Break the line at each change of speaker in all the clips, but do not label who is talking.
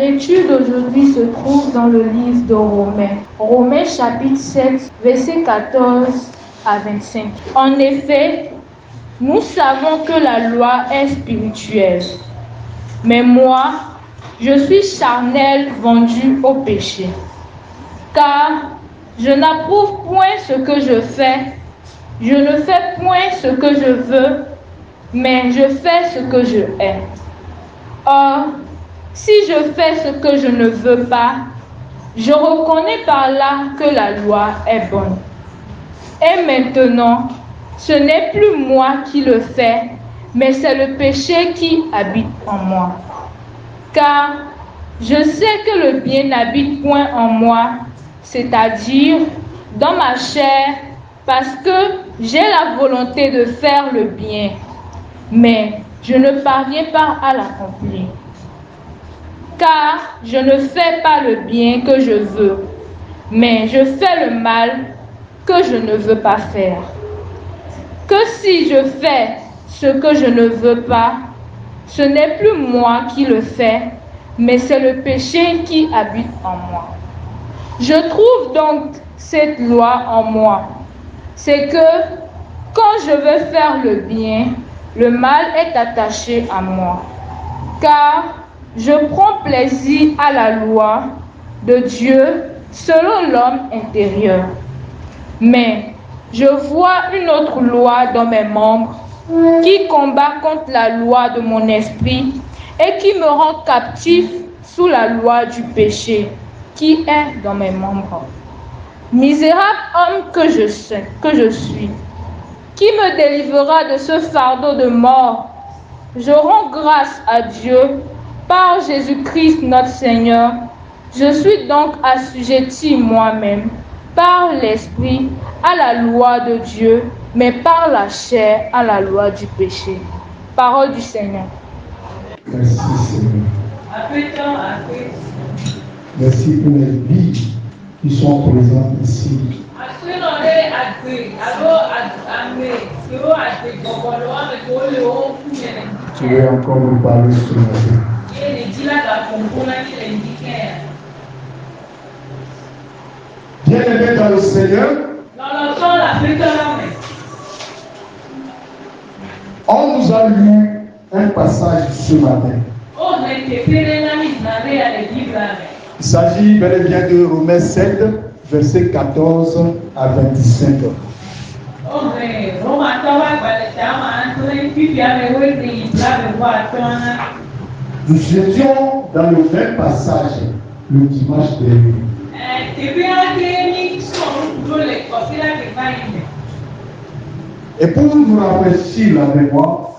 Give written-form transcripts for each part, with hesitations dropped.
L'étude d'aujourd'hui se trouve dans le livre de Romains. Romains chapitre 7, versets 14 à 25. En effet, nous savons que la loi est spirituelle. Mais moi, je suis charnel, vendu au péché. Car je n'approuve point ce que je fais. Je ne fais point ce que je veux, mais je fais ce que je hais. Or, si je fais ce que je ne veux pas, je reconnais par là que la loi est bonne. Et maintenant, ce n'est plus moi qui le fais, mais c'est le péché qui habite en moi. Car je sais que le bien n'habite point en moi, c'est-à-dire dans ma chair, parce que j'ai la volonté de faire le bien, mais je ne parviens pas à l'accomplir. Car je ne fais pas le bien que je veux, mais je fais le mal que je ne veux pas faire. Que si je fais ce que je ne veux pas, ce n'est plus moi qui le fais, mais c'est le péché qui habite en moi. Je trouve donc cette loi en moi. C'est que quand je veux faire le bien, le mal est attaché à moi. Car je prends plaisir à la loi de Dieu selon l'homme intérieur. Mais je vois une autre loi dans mes membres qui combat contre la loi de mon esprit et qui me rend captif sous la loi du péché qui est dans mes membres. Misérable homme que je suis, qui me délivrera de ce fardeau de mort? Je rends grâce à Dieu par Jésus-Christ notre Seigneur. Je suis donc assujetti moi-même par l'Esprit à la loi de Dieu, mais par la chair à la loi du péché. Parole du Seigneur.
Merci Seigneur. Merci pour les vies qui sont présentes ici. Tu veux encore nous parler ce matin. Bien-aimés dans le Seigneur, on nous a lu un passage ce matin. Il s'agit bel et bien de Romains 7, versets 14 à 25. Nous étions dans le même passage le dimanche dernier. Et pour nous rafraîchir la mémoire,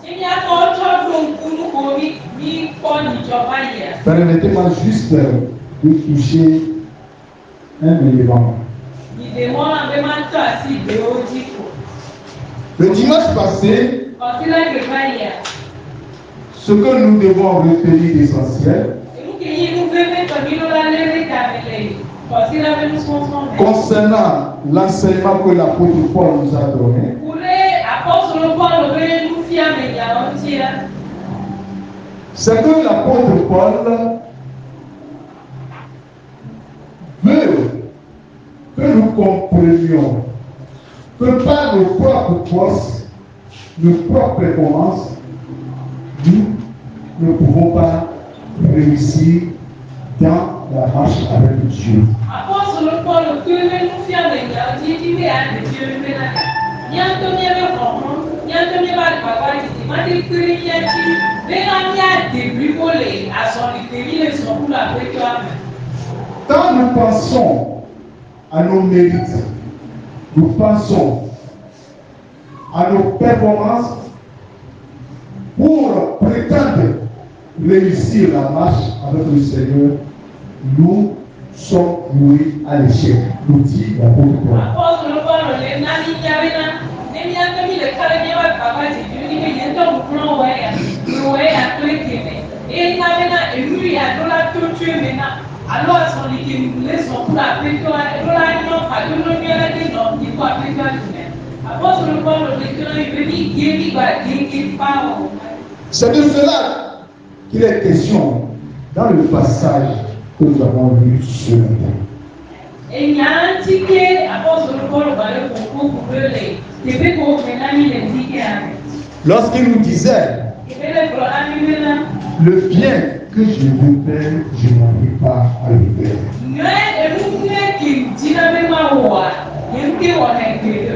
permettez-moi juste de toucher un élément. Le dimanche passé, ce que nous devons retenir d'essentiel concernant l'enseignement que l'apôtre Paul nous a donné, c'est que l'apôtre Paul veut que nous comprenions que par nos propres forces, nos propres performances, nous ne pouvons pas réussir dans la marche avec Dieu. Quand nous pensons à nos mérites, nous pensons à nos performances pour prétendre réussir la marche avec le Seigneur, nous sommes voués à l'échec, nous dit l'apôtre Paul. C'est de cela qu'il est question dans le passage que nous avons lu ce matin. Lorsqu'il nous disait le bien que je veux faire, je n'arrive pas à le faire.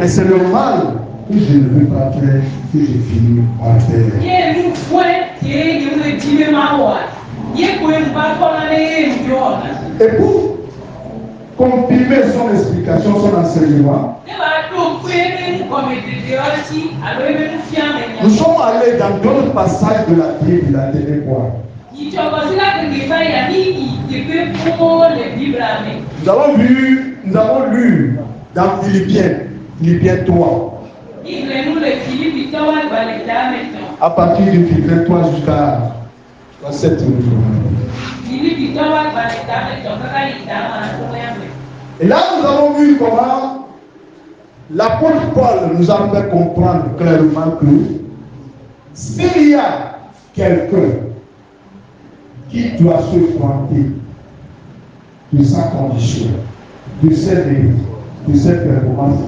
Et c'est le mal que je ne veux pas faire que je finis par faire. Et pour comprimer son explication, son enseignement, nous sommes allés dans d'autres passages de la Bible, la téléphone. Nous avons lu dans Philippiens 3. À partir de Philippiens 3 jusqu'à 7. Et là, nous avons vu comment l'apôtre Paul nous a fait comprendre clairement que s'il y a quelqu'un qui doit se pointer de sa condition, de ses mérites, de ses performances,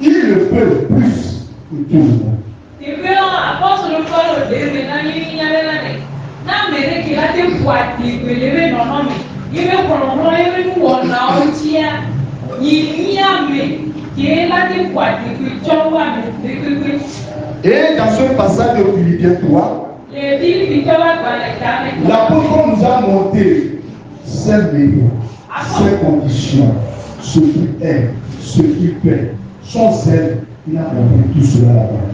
il le peut plus que tout le monde. Et dans ce passage de Philippiens 3, l'apôtre nous a montré ses mérites, ses conditions, ce qu'il aime, ce qu'il fait, son zèle. Il a montré tout cela là-bas.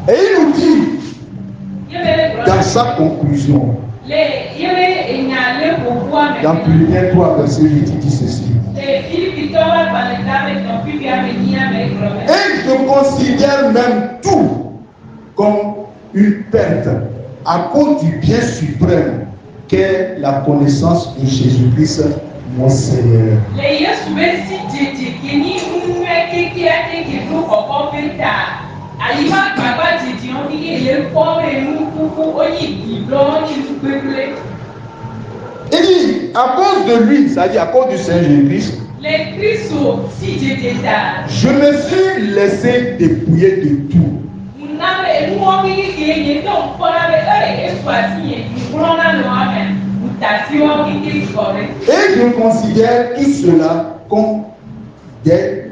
Et il nous dit dans sa conclusion, dans Philippiens 3, verset 8, il dit ceci. Et je considère même tout comme une perte à cause du bien suprême qu'est la connaissance de Jésus-Christ, mon Seigneur. Il dit, à cause de lui, c'est-à-dire à cause du Seigneur Jésus-Christ, je me suis laissé dépouiller de tout. Et je considère tout cela comme des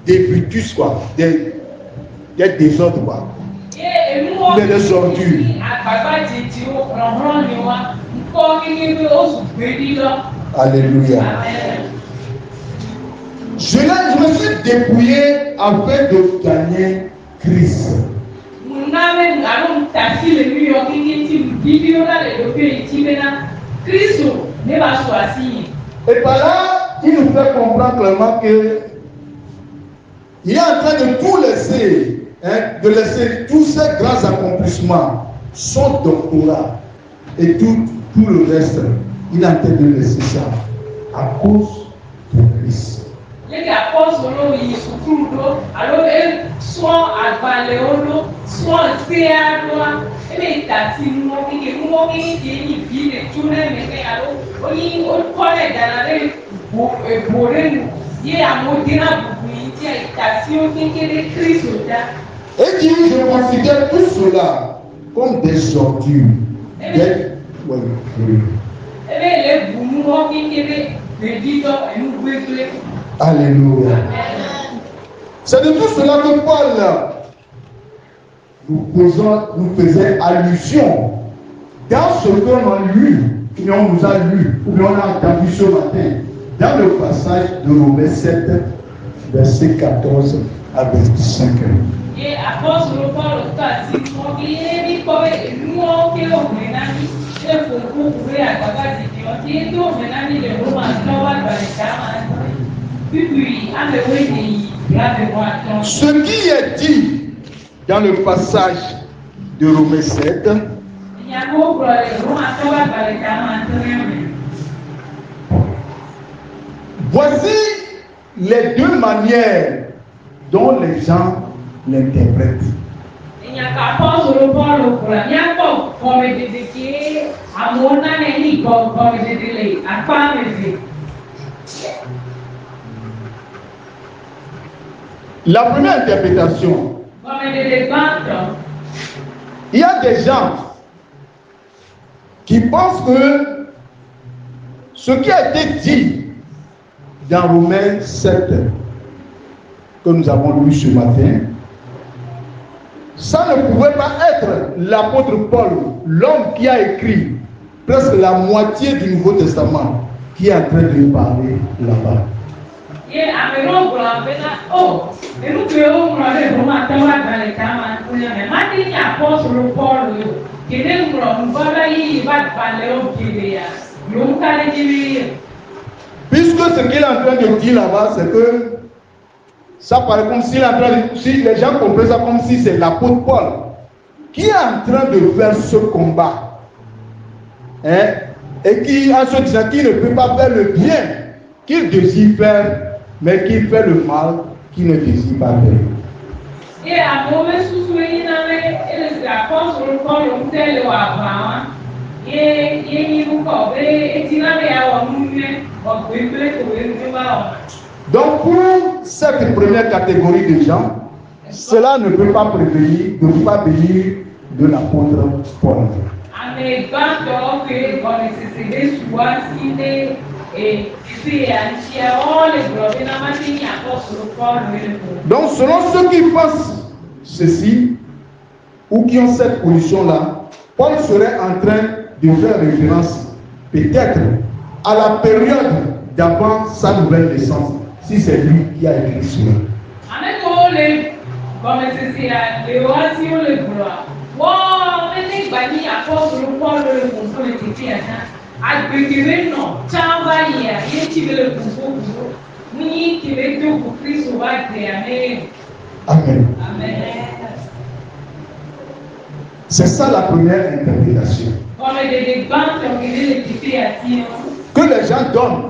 détritus, quoi, des désordres, quoi. Des ordures. Alléluia. Je me suis dépouillé afin de gagner Christ. Et par là, il nous fait comprendre clairement que il est en train de tout laisser, de laisser tous ces grands accomplissements, son doctorat et tout le reste. Il est en train de laisser ça à cause de Christ. Et dit, je considère tout cela comme des ordures. Alléluia. C'est de tout cela que Paul nous faisait allusion dans ce qu'on a lu, et on nous a lu, ou bien on a entendu ce matin, dans le passage de Romains 7, verset 14 à 25. Et apôtre Paul ce qui est dit dans le passage de Romains 7. Voici les deux manières dont les gens l'interprètent. La première interprétation, il y a des gens qui pensent que ce qui a été dit dans Romains 7 que nous avons lu ce matin, ça ne pouvait pas être l'apôtre Paul, l'homme qui a écrit presque la moitié du Nouveau Testament, qui est en train de parler là-bas. Puisque ce qu'il est en train de dire là-bas, c'est que ça paraît comme s'il est en train de, si les gens comprennent ça comme si c'est l'apôtre Paul qui est en train de faire ce combat, hein, et qui, en se disant qu'il ne peut pas faire le bien qu'il désire faire, mais qu'il fait le mal qu'il ne désire pas faire. Et à donc pour cette première catégorie de gens, cela ne peut pas prévenir, ne peut pas venir de l'apôtre Paul. Donc selon ceux qui pensent ceci ou qui ont cette position-là, Paul serait en train de faire référence peut-être à la période d'avant sa nouvelle naissance, si c'est lui qui a écrit cela. Amen. C'est ça la première interprétation que les gens donnent.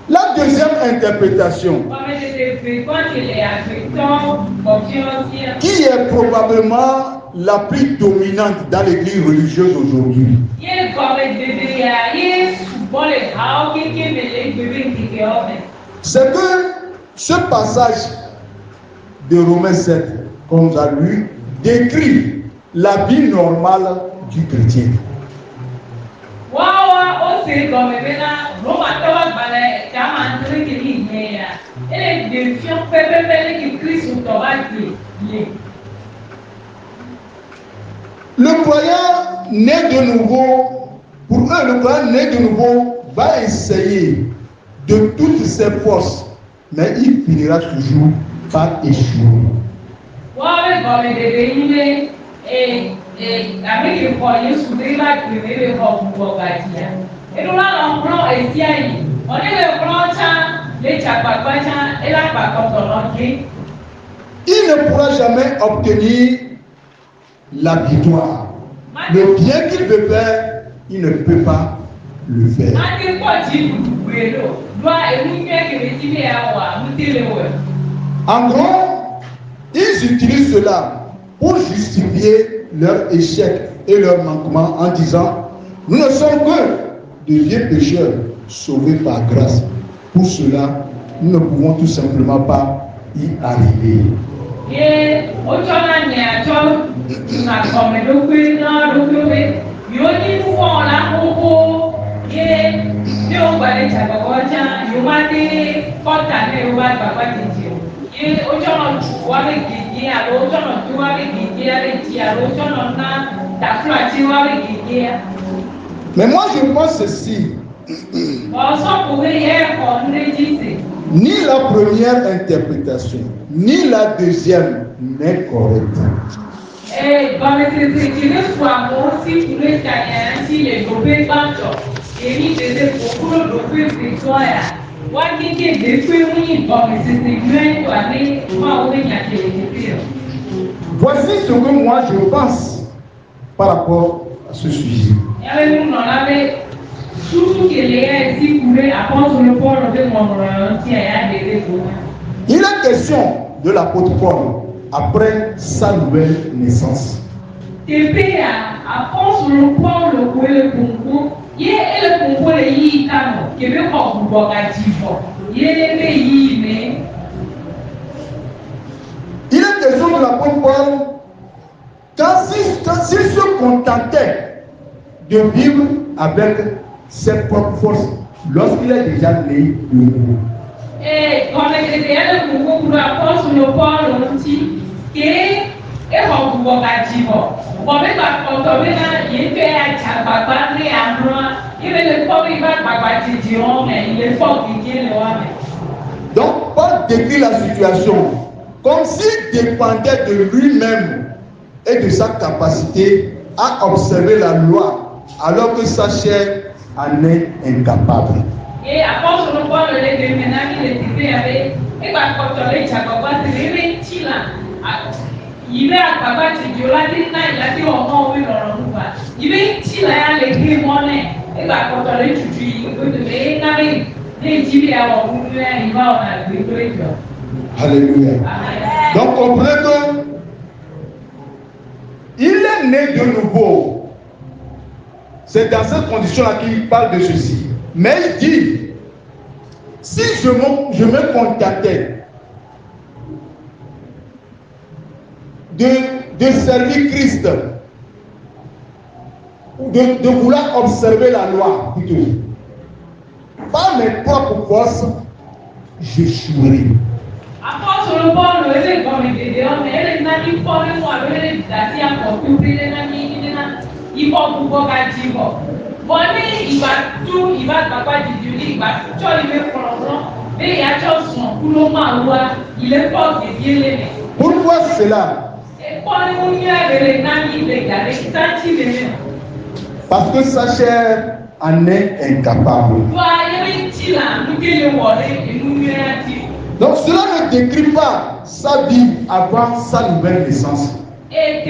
La deuxième interprétation, qui est probablement la plus dominante dans l'église religieuse aujourd'hui, c'est que ce passage de Romains 7, comme vous avez lu, décrit la vie normale du chrétien. Le croyant né de nouveau, pour eux, le croyant né de nouveau va essayer de toutes ses forces, mais il finira toujours par échouer. Il ne pourra jamais obtenir la victoire. Le bien qu'il veut faire, il ne peut pas le faire. En gros, ils utilisent cela pour justifier leur échec et leur manquement en disant: nous ne sommes que de vieux pécheurs sauvés par grâce. Pour cela, nous ne pouvons tout simplement pas y arriver. Mais moi je pense ceci. Ni la première interprétation, ni la deuxième n'est correcte. Voici ce que moi je pense par rapport à ce sujet. Il est question de l'apôtre Paul après sa nouvelle naissance. Il est question de l'apôtre Paul quand s'il se contentait de vivre avec ses propres forces lorsqu'il est déjà né de nouveau. Donc Paul décrit la situation comme s'il dépendait de lui-même et de sa capacité à observer la loi alors que sa chair en est incapable.
Et apôtre Paul le déménage le type avec et par contre les chakabas les chila il est à papa tu la dina il a dit au moins oui dans le il est chila les gris monnaie et par contre les tu de navi les jibi à au il va on a gris.
Alléluia. Donc comprenez que il est né de nouveau. C'est dans cette condition-là qu'il parle de ceci. Mais il dit, si je me contentais de servir Christ, de vouloir observer la loi plutôt, par mes propres forces, j'échouerai.
Apôtre Paul le dit comme il dit, mais il n'a dit pas le mot avec les dates à porter il faut pouvoir gagner. Bon, il va tout, il va papa du Dieu, il va tout, il va prendre, mais il y a chose son pour le mal, il est pas bien aimé.
Pourquoi cela?
Et pour nous, il y a des amis, les gars, les tâches,
parce que sa chair en est incapable. Donc cela ne décrit pas sa vie avant sa nouvelle naissance. Mais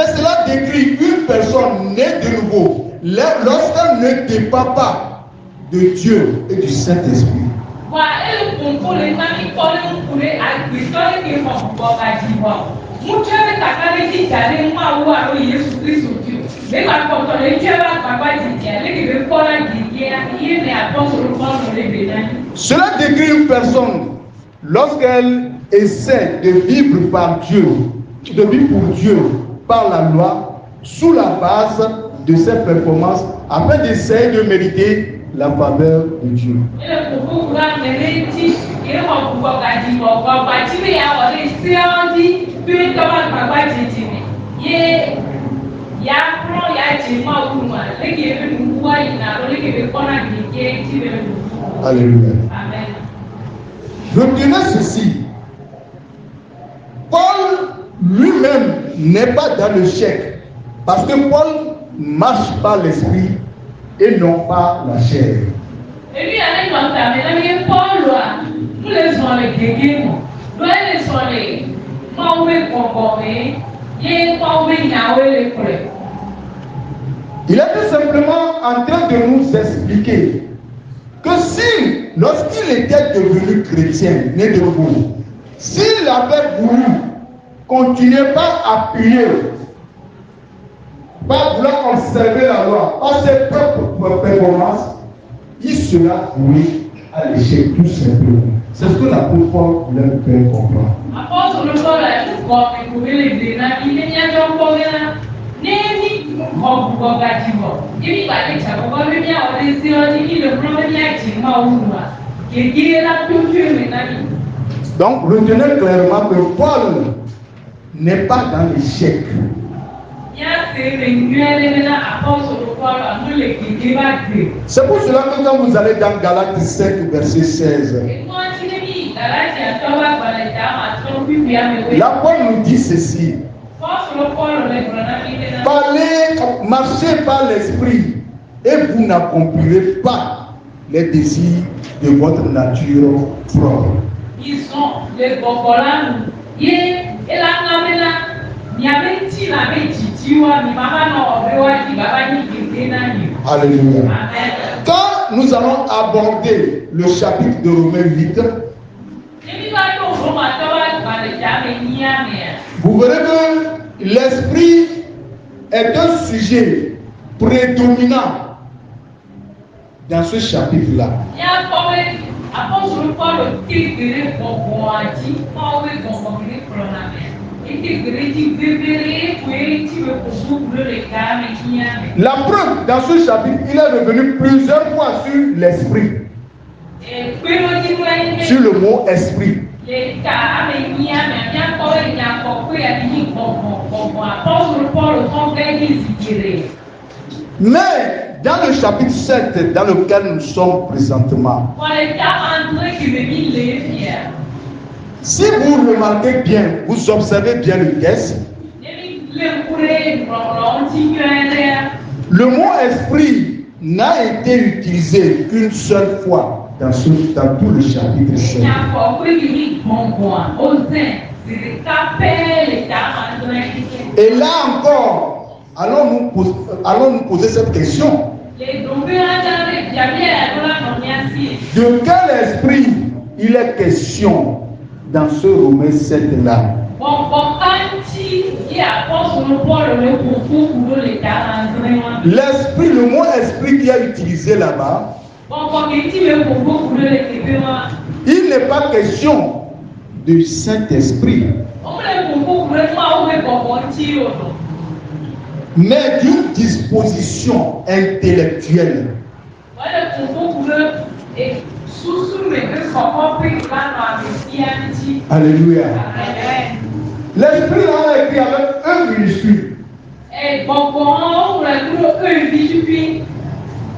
cela décrit une personne née de nouveau lorsqu'elle ne dépend pas de Dieu et du Saint-Esprit. Cela décrit une personne lorsqu'elle essaie de vivre par Dieu, de vivre pour Dieu par la loi, sous la base de ses performances, afin d'essayer de mériter la faveur de Dieu. Alléluia.
Amen.
Retenez ceci. Paul lui-même n'est pas dans le chèque, parce que Paul marche par l'esprit et non pas la chair.
Et lui, avec notre Paul, nous les sommes les guégués, nous les sommes les mauvais conformés, les mauvais naoués les prêts.
Il est tout simplement en train de nous expliquer que si, lorsqu'il était devenu chrétien, né de nouveau, s'il avait voulu continuer par appuyer, par vouloir observer la loi, par ses propres performances, il sera voué à l'échec tout simplement. C'est ce que l'apôtre Paul voulait nous faire comprendre.
Apôtre Paul a dit qu'on pouvait les dénigrer, il n'y a pas de problème. Neni mkobu gatibo ibi bale chako ba me bia o de si o di le pro me bia ti ma ounwa ke ki la tout me nani.
Donc retenez clairement que Paul n'est pas dans l'échec. C'est pour cela que quand vous allez dans Galates 5 verset 16, la Paul nous dit ceci. Marcher par l'esprit et vous n'accomplirez pas les désirs de votre nature propre.
Ils sont les Bokolans. Et la Namena, Niameti, la Métitiwa, Mimama, Obewa, Kibabani, Kidenani.
Alléluia.
Amen.
Quand nous allons aborder le chapitre de Romains 8, vous verrez que l'esprit est un sujet prédominant dans ce chapitre-là. La preuve, dans ce chapitre, il est revenu plusieurs fois sur l'esprit. Sur le mot esprit. Mais dans le chapitre 7 dans lequel nous sommes présentement, si vous remarquez bien, vous observez bien le texte, le mot esprit n'a été utilisé qu'une seule fois dans tout le chapitre 7. Et là encore, allons nous poser cette question. De quel esprit il est question dans ce Romains 7 là? L'esprit, le mot esprit qui est utilisé là-bas, il n'est pas question du Saint-Esprit, mais d'une disposition intellectuelle. Alléluia. L'esprit là est écrit avec un minuscule.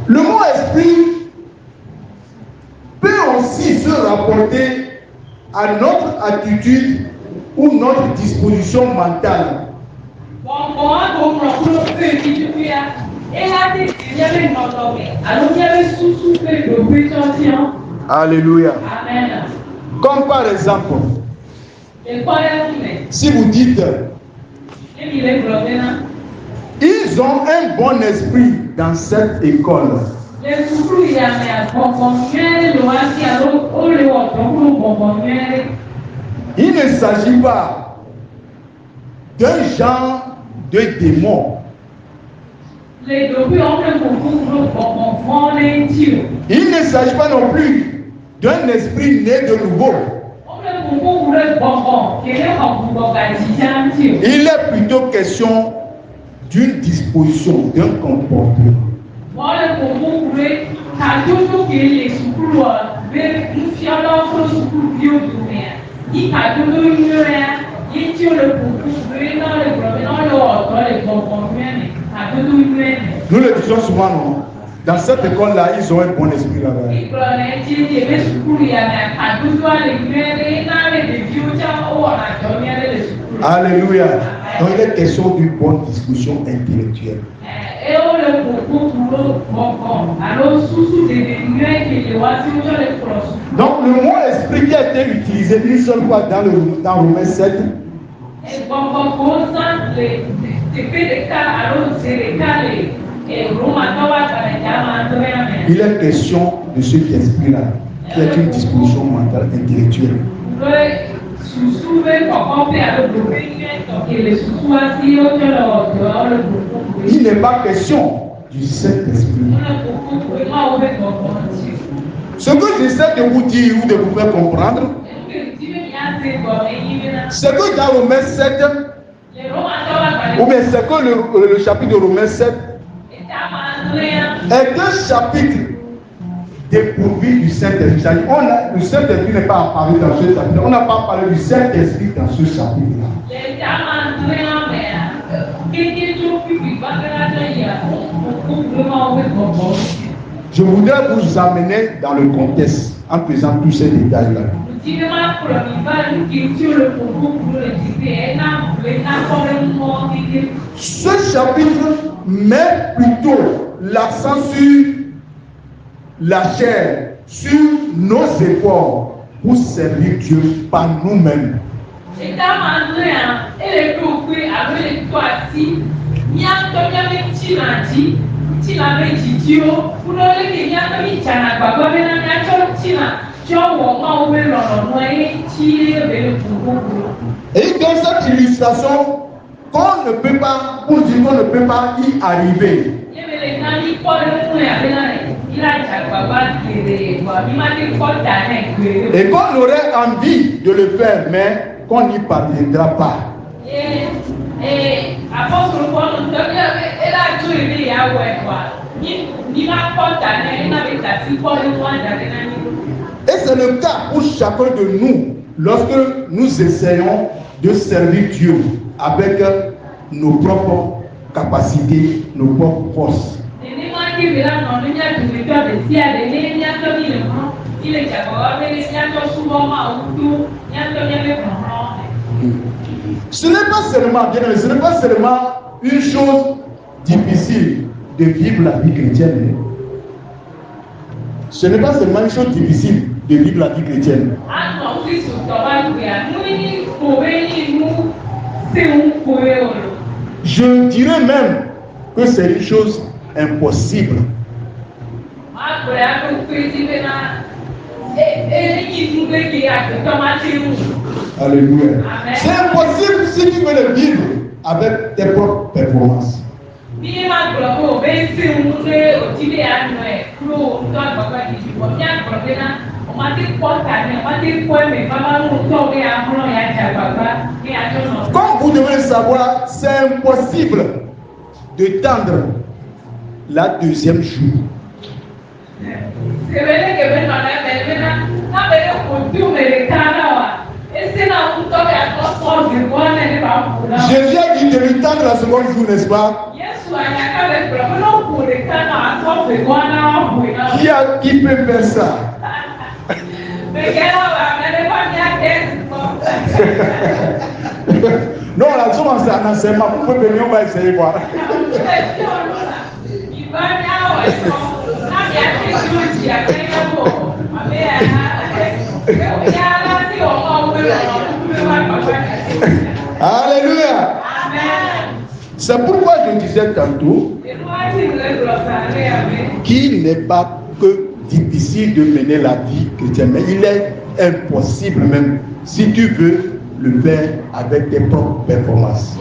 Le mot esprit peut aussi se rapporter à notre attitude ou notre disposition mentale. Alléluia.
Amen.
Comme par exemple, si vous dites, ils ont un bon esprit dans cette école. Il ne s'agit pas d'un genre de démon. Il ne s'agit pas non plus d'un esprit né de nouveau. Il est plutôt question d'une disposition, d'un comportement. Nous le disons souvent, non? Dans cette école-là, ils ont un bon esprit là-bas. Alléluia. Donc il est question d'une bonne discussion intellectuelle. Donc le mot esprit qui a été utilisé une seule fois dans Romains 7, il est question de cet esprit-là, qui est une disposition mentale intellectuelle. Il n'est pas question du Saint-Esprit. Ce que j'essaie de vous dire ou de vous faire comprendre, c'est que dans Romains 7, ou bien c'est que le chapitre de Romains 7 est un chapitre dépourvu du Saint-Esprit. Le Saint-Esprit n'est pas apparu dans ce chapitre. On n'a pas parlé du Saint-Esprit dans ce chapitre-là. Je voudrais vous amener dans le contexte en faisant tous ces détails-là. Ce chapitre met plutôt l'accent sur la chair, sur nos efforts pour servir Dieu par nous-mêmes. Et dans cette illustration, qu'on ne peut pas, pour dire qu'on ne peut pas y arriver. Et qu'on aurait envie de le faire, mais qu'on n'y parviendra pas. Et c'est le cas pour chacun de nous lorsque nous essayons de servir Dieu avec nos propres capacités, nos propres forces. Ce n'est pas seulement, bien aimé, ce n'est pas seulement une chose difficile de vivre la vie chrétienne. Ce n'est pas seulement une chose difficile de vivre la vie chrétienne. Je dirais même que c'est une chose impossible. Alléluia. C'est impossible si tu veux le vivre avec tes propres performances. Comme vous devez le savoir, c'est impossible de tendre la deuxième joue. Jésus a dit de lui tendre la seconde joue, n'est-ce pas? Qui peut faire ça? Non, la somme c'est un enseignement. Vous pouvez venir, on va essayer voir. Alléluia. C'est pourquoi je disais tantôt qu'il n'est pas que difficile de mener la vie chrétienne, mais il est impossible même si tu veux le faire avec tes propres performances.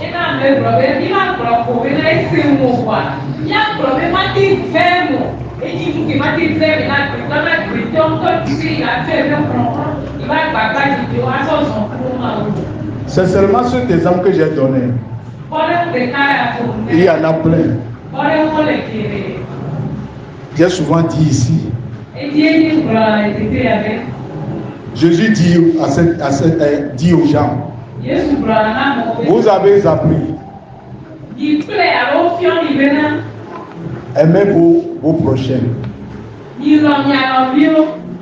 C'est seulement cet exemple que j'ai donné. Il y en a plein. J'ai souvent dit ici. Jésus dit aux gens, vous avez appris. Aimez vos prochains.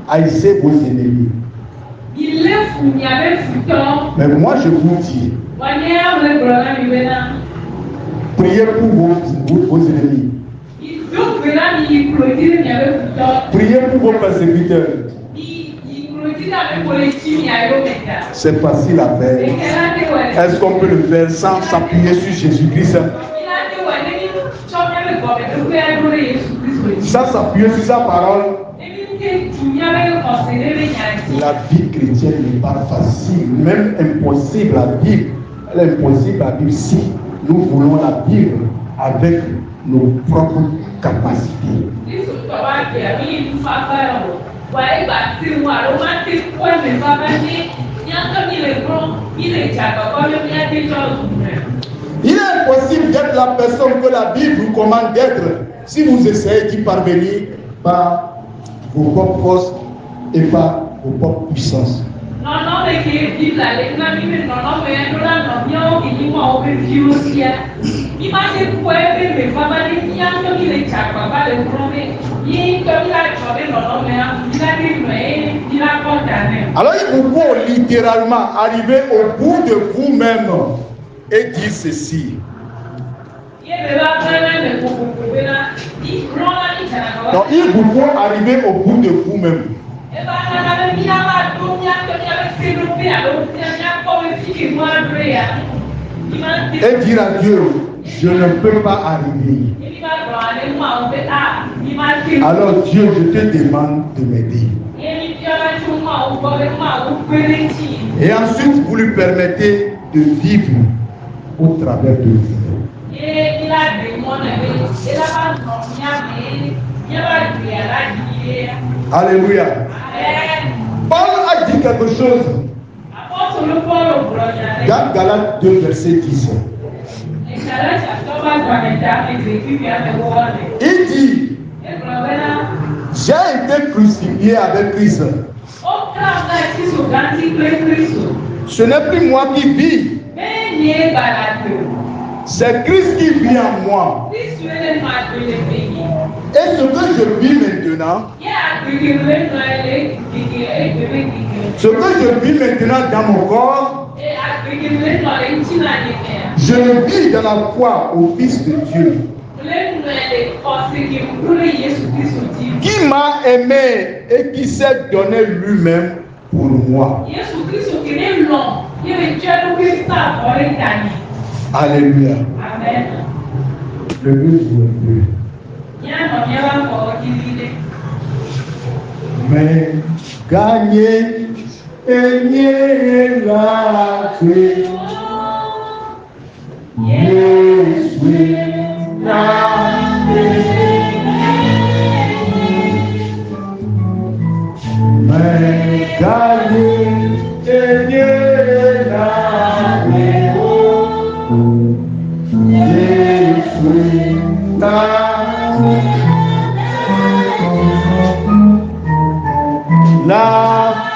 Haïssez vos ennemis. Mais moi je vous dis, priez pour vos ennemis. Priez pour vos persécuteurs. C'est facile à faire. Est-ce qu'on peut le faire sans s'appuyer sur Jésus-Christ? Sans s'appuyer sur sa parole. La vie chrétienne n'est pas facile, même impossible à vivre. Elle est impossible à vivre si nous voulons la vivre avec nos propres capacités. Il est impossible d'être la personne que la Bible vous commande d'être si vous essayez d'y parvenir par vos propres forces et par vos propres puissances. Alors il vous faut littéralement arriver au bout de vous-même et dire ceci. Donc il vous faut arriver au bout de vous-même. Et dire à Dieu, je ne peux pas arriver. Alors Dieu, je te demande de m'aider. Et ensuite, vous lui permettez de vivre au travers de vous. Alléluia. Paul a dit quelque chose dans Galates 2, verset 10. Il dit, j'ai été crucifié avec Christ. Ce n'est plus moi qui vis, c'est Christ qui vit en moi. Et ce que je vis maintenant, dans mon corps, je le vis dans la foi au Fils de Dieu, qui m'a aimé et qui s'est donné lui-même pour moi. Alléluia.
Amen.
Le but pour le but. Mais gagner et nier la paix. Jésus la paix. Mais gagner et nier la paix. Jésus la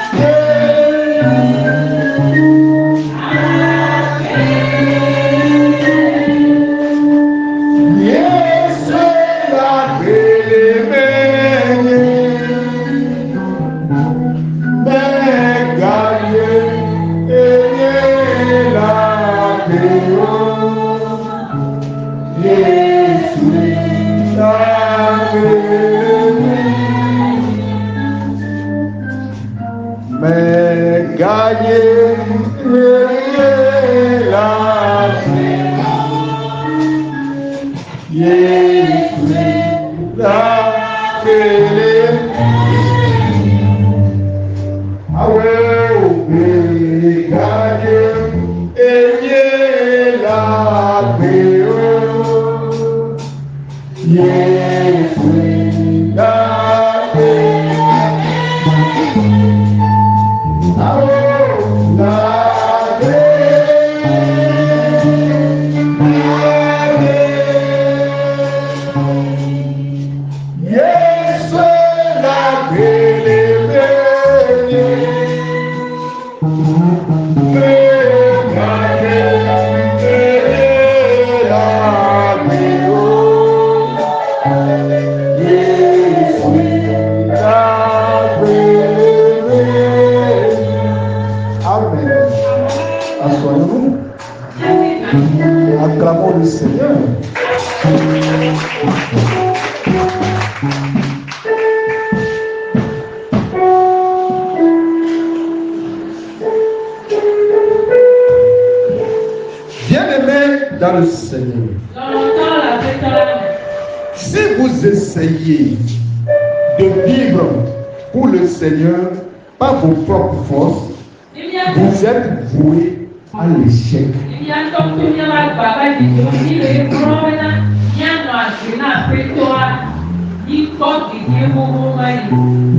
paix. Yes, la paix. Mais gagner et la paix. Jésus la paix. Mais gagner la paix. Jésus la paix. Ah ouais, gagner la paix. Jésus la paix. Ah oh, la paix. Yes, la paix. Acclamons le Seigneur. Bien-aimés dans le Seigneur, si vous essayez de vivre pour le Seigneur par vos propres forces, vous êtes voués à l'échec.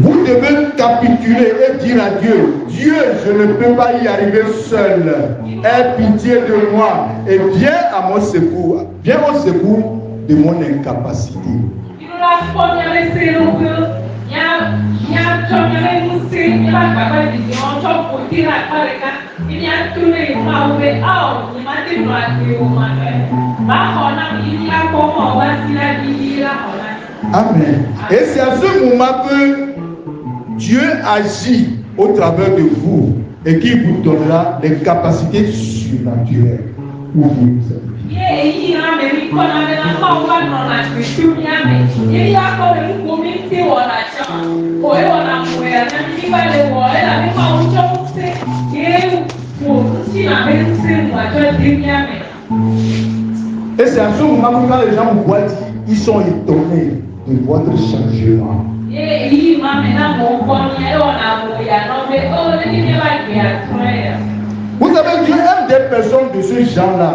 Vous devez capituler et dire à Dieu, Dieu, je ne peux pas y arriver seul. Aie pitié de moi et viens à mon secours. Viens au secours de mon incapacité. Amen. Et c'est à ce moment que Dieu agit au travers de vous et qui vous donnera des capacités surnaturelles pour vous. Et c'est à ce moment où quand les gens vous voient dire, ils sont étonnés de votre changement. Vous savez, Dieu aime des personnes de ce genre-là.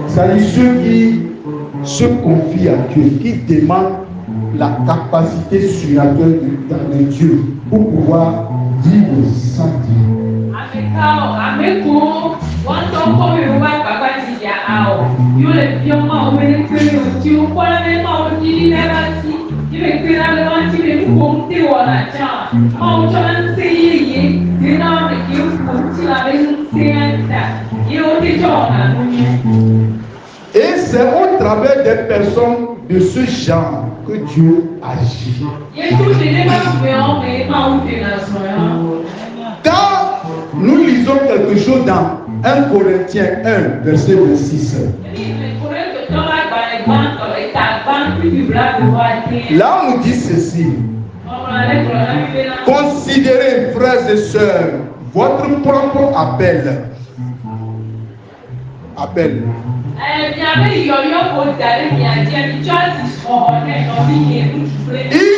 C'est-à-dire ceux qui se confient à Dieu, qui demandent la capacité surnaturelle de Dieu pour pouvoir vivre sans Dieu. Et c'est au travers des personnes de ce genre que Dieu agit. Quand nous lisons quelque chose dans 1 Corinthiens 1, verset 26, là on nous dit ceci: considérez, frères et sœurs, votre propre appel.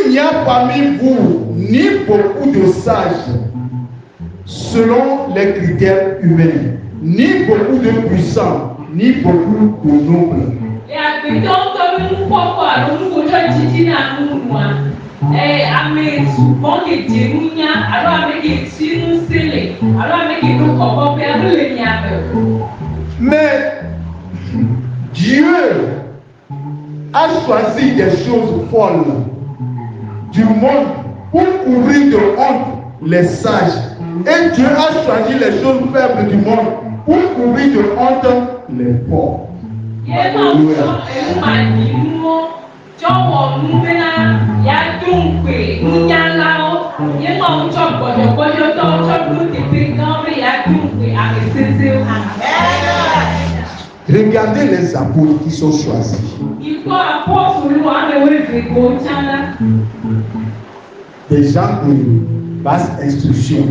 Il n'y a parmi vous ni beaucoup de sages selon les critères humains, ni beaucoup de puissants, ni beaucoup de nobles. Mais Dieu a choisi des choses folles du monde pour couvrir de honte les sages. Et Dieu a choisi les choses faibles du monde pour couvrir de honte les pauvres. Regardez les apôtres qui sont choisis. Des gens de basse instruction.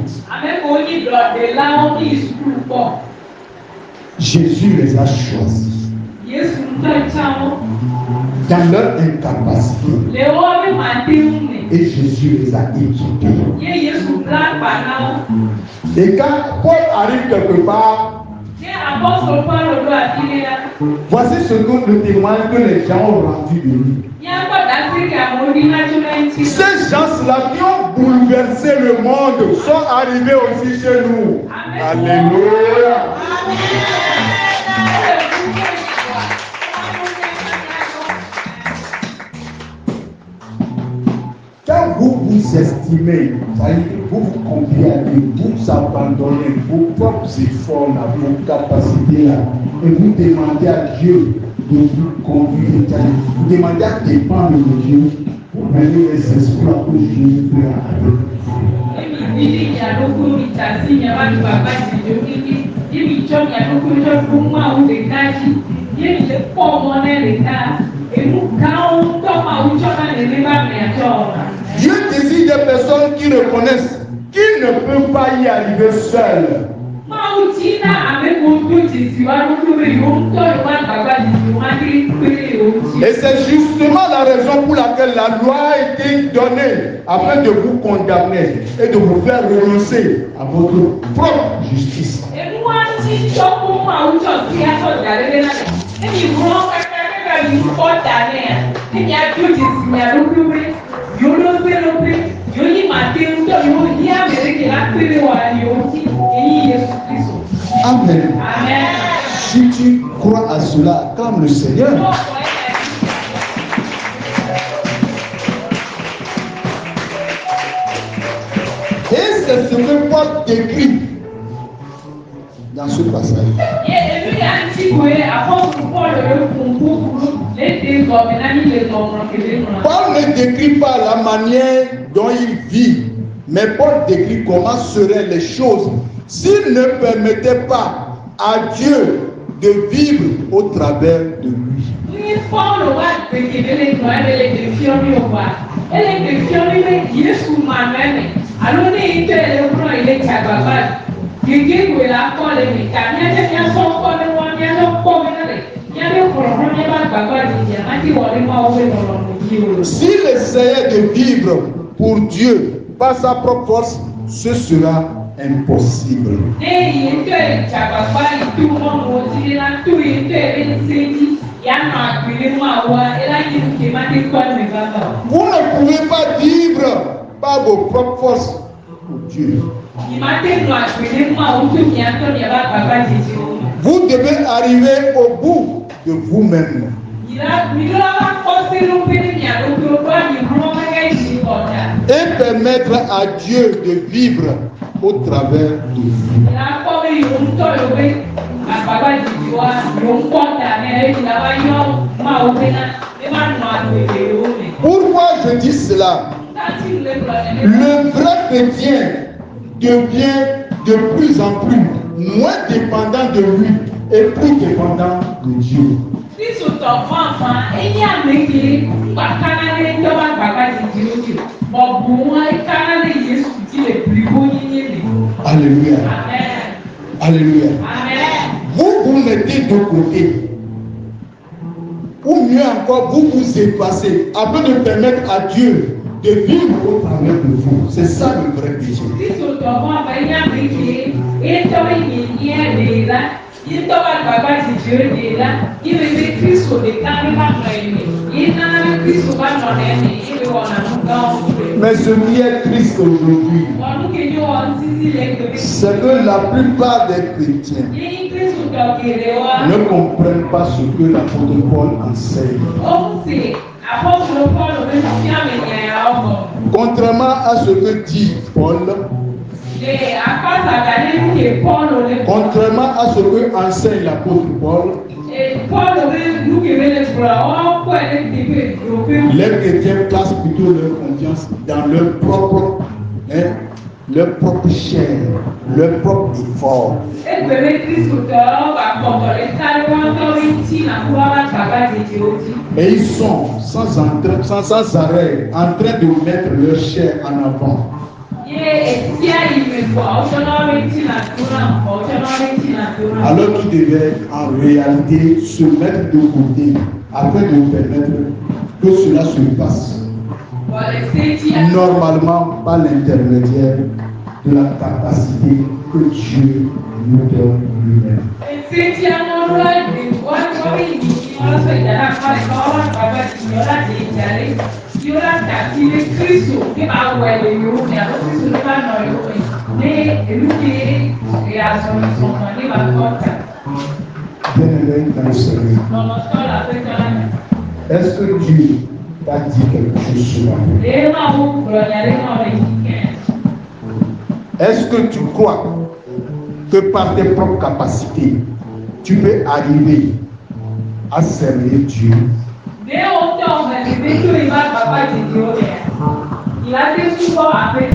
Jésus les a choisis. Dans leur incapacité. Et Jésus les a équipés. Et quand Paul arrive quelque part, voici ce que le témoigne que les gens ont rendu de lui. Ces gens-là qui ont bouleversé le monde sont arrivés aussi chez nous. Alléluia. Quand vous vous estimez, c'est-à-dire que vous vous confiez à Dieu, vous vous abandonnez vos propres efforts, vos capacités là, et vous demandez à Dieu de vous conduire, vous demandez à dépendre de Dieu, vous venez les espoirs que Dieu fait avec vous. Dieu désire des personnes qui reconnaissent qu'ils ne peuvent pas y arriver seuls. Et c'est justement la raison pour laquelle la loi a été donnée afin de vous condamner et de vous faire renoncer à votre propre justice. Amen. Si tu crois à cela, comme le Seigneur. Et c'est ce que Paul décrit dans ce passage. Paul ne décrit pas la manière dont il vit, mais Paul décrit comment seraient les choses s'il ne permettait pas à Dieu de vivre au travers de lui. S'il essayait de vivre pour Dieu par sa propre force, ce sera impossible. Vous ne pouvez pas vivre par vos propres forces pour Dieu. Vous devez arriver au bout de vous-même et permettre à Dieu de vivre au travers de vous. Pourquoi je dis cela? Le vrai chrétien devient de plus en plus moins dépendant de lui et plus dépendant de Dieu. Alléluia. Alléluia. Vous mettez de côté. Ou mieux encore, vous vous effacez afin de permettre à Dieu de vivre au travers de vous. C'est ça le vrai péché. Mais ce qui est triste aujourd'hui, c'est que la plupart des chrétiens ne comprennent pas ce que l'apôtre Paul enseigne. Contrairement à ce que dit Paul, contrairement à ce que enseigne l'apôtre Paul, les chrétiens placent plutôt leur confiance dans leur propre chair, leur propre effort. Et ils sont sans arrêt en train de mettre leur chair en avant. Alors qu'ils devaient en réalité se mettre de côté afin de permettre que cela se passe normalement par l'intermédiaire de la capacité que Dieu nous donne lui-même. Bien-aimé dans le Seigneur, est-ce que Dieu t'a dit quelque chose sur la Est-ce que tu crois que par tes propres capacités, tu peux arriver à servir Dieu?
Il a fait souvent avec